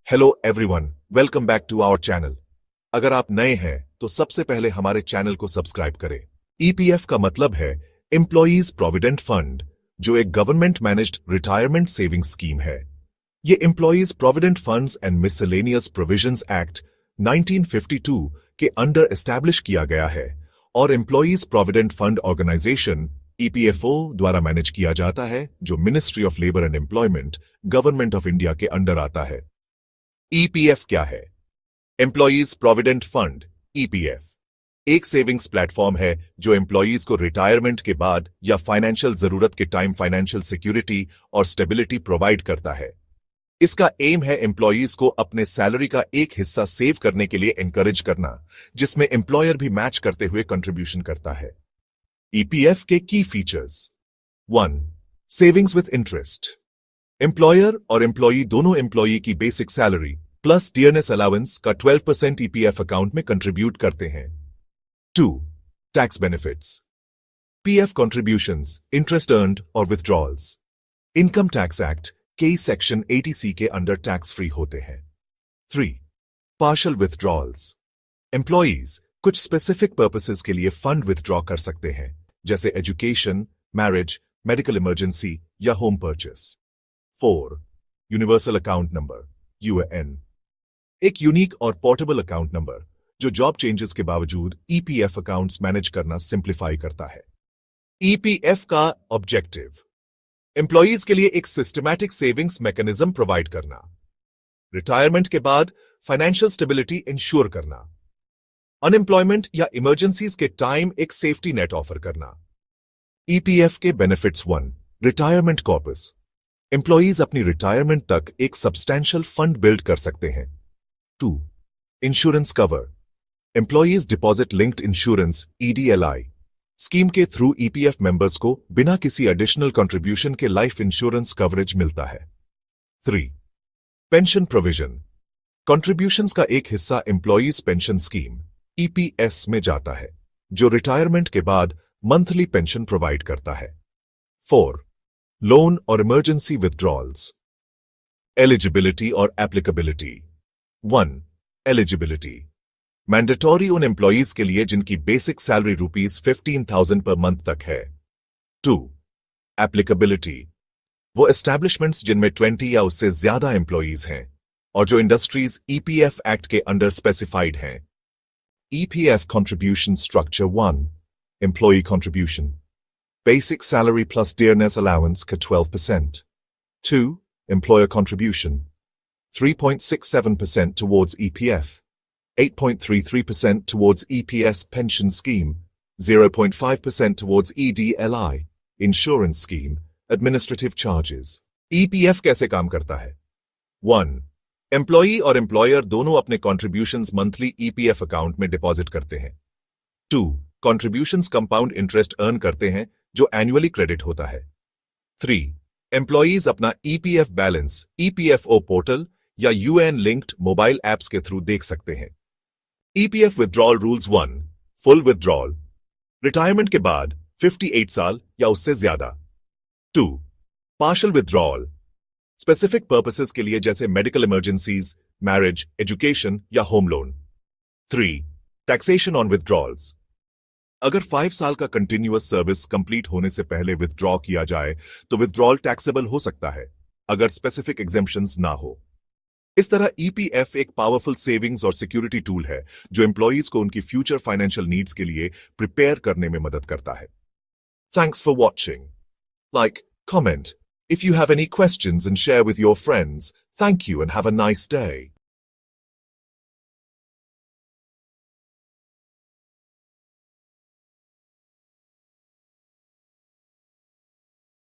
Hello everyone, welcome back to our channel. अगर आप नए हैं तो सबसे पहले हमारे चैनल को सब्सक्राइब करें। ईपीएफ का मतलब है एम्प्लॉयज प्रोविडेंट फंड, जो एक government managed retirement saving scheme है। ये employees provident funds and miscellaneous provisions act 1952 के अंडर एस्टैब्लिश किया गया है और employees provident fund organisation EPFO द्वारा मैनेज किया जाता है, जो ministry of labour and employment, government of India के अंडर आता है। ईपीएफ क्या है? एम्प्लॉयज प्रोविडेंट फंड ईपीएफ एक सेविंग्स प्लेटफॉर्म है जो एम्प्लॉयज को रिटायरमेंट के बाद या फाइनेंशियल जरूरत के टाइम फाइनेंशियल सिक्योरिटी और स्टेबिलिटी प्रोवाइड करता है। इसका एम है एम्प्लॉयज को अपने सैलरी का एक हिस्सा सेव करने के लिए एनकरेज करना, जिसमें एम्प्लॉयर भी मैच करते हुए कंट्रीब्यूशन करता है। ईपीएफ के की features 1. Savings with interest. Employer और एम्प्लॉई दोनों एम्प्लॉई की basic salary plus dearness allowance का 12% ईपीएफ अकाउंट में कंट्रीब्यूट करते हैं। 2. Tax benefits. PF contributions, interest earned और विथड्रॉल्स इनकम टैक्स एक्ट के सेक्शन 80C के अंडर टैक्स फ्री होते हैं। 3. पार्शियल विथड्रॉल्स। एम्प्लॉयज कुछ स्पेसिफिक पर्पसेस के लिए फंड विथड्रॉ कर सकते हैं, जैसे एजुकेशन, मैरिज, मेडिकल इमरजेंसी या home purchase. 4. Universal account number UAN एक यूनिक और पोर्टेबल अकाउंट नंबर जो जॉब चेंजेस के बावजूद ईपीएफ अकाउंट्स मैनेज करना सिंप्लीफाई करता है। ईपीएफ का ऑब्जेक्टिव एम्प्लॉयज के लिए एक सिस्टमैटिक सेविंग्स मैकेनिज्म प्रोवाइड करना, रिटायरमेंट के बाद फाइनेंशियल स्टेबिलिटी इंश्योर करना, अनएम्प्लॉयमेंट या इमरजेंसीज के टाइम एक सेफ्टी नेट ऑफर करना। ईपीएफ के बेनिफिट्स 1. Retirement corpus. एम्प्लॉयज अपनी रिटायरमेंट तक एक सब्सटैंशियल फंड बिल्ड कर सकते हैं। 2. Insurance cover. Employees deposit linked insurance EDLI scheme के थ्रू ईपीएफ मेंबर्स को बिना किसी एडिशनल कंट्रीब्यूशन के लाइफ इंश्योरेंस कवरेज मिलता है। 3. Pension provision. कंट्रीब्यूशंस का एक हिस्सा एम्प्लॉयज पेंशन स्कीम ईपीएस में जाता है, जो रिटायरमेंट के बाद मंथली पेंशन प्रोवाइड करता है। 4. लोन और इमरजेंसी विथड्रॉल्स। एलिजिबिलिटी और एप्लीकेबिलिटी। 1. एलिजिबिलिटी मैंडेटरी उन एम्प्लॉयज के लिए जिनकी बेसिक सैलरी ₹15,000 पर मंथ तक है। 2. एप्लीकेबिलिटी वो एस्टैब्लिशमेंट्स जिनमें 20 या उससे ज्यादा एम्प्लॉयज हैं और जो इंडस्ट्रीज ईपीएफ एक्ट के अंडर स्पेसिफाइड हैं। EPF contribution structure 1. Employee contribution basic salary plus dearness allowance ka 12%. 2. Employer contribution 3.67% towards EPF, 8.33% towards EPS pension scheme, 0.5% towards EDLI, insurance scheme, administrative charges. EPF कैसे काम करता है? 1. Employee और employer दोनों अपने contributions monthly EPF account में deposit करते हैं। 2. कॉन्ट्रीब्यूशंस कंपाउंड इंटरेस्ट अर्न करते हैं जो एनुअली क्रेडिट होता है। 3. एम्प्लॉयज अपना ईपीएफ बैलेंस ईपीएफओ पोर्टल या यूएन लिंक्ड मोबाइल एप्स के थ्रू देख सकते हैं। EPF withdrawal rules 1. Full withdrawal retirement के बाद 58 साल या उससे ज्यादा। 2. पार्शियल विथड्रॉल स्पेसिफिक पर्पसेस के लिए जैसे मेडिकल इमरजेंसीज, मैरिज, एजुकेशन या होम लोन। 3. टैक्सेशन ऑन विथड्रॉल्स अगर 5 साल का कंटिन्यूअस सर्विस कंप्लीट होने से पहले विथड्रॉ किया जाए तो विथड्रॉल टैक्सेबल हो सकता है, अगर स्पेसिफिक एग्जेम्पशंस ना हो। इस तरह ईपीएफ एक पावरफुल सेविंग्स और सिक्योरिटी टूल है जो एम्प्लॉयज को उनकी फ्यूचर फाइनेंशियल नीड्स के लिए प्रिपेयर करने में मदद करता है। Thanks for watching. Like, comment if you have any questions and share with your friends. Thank you and have a nice day.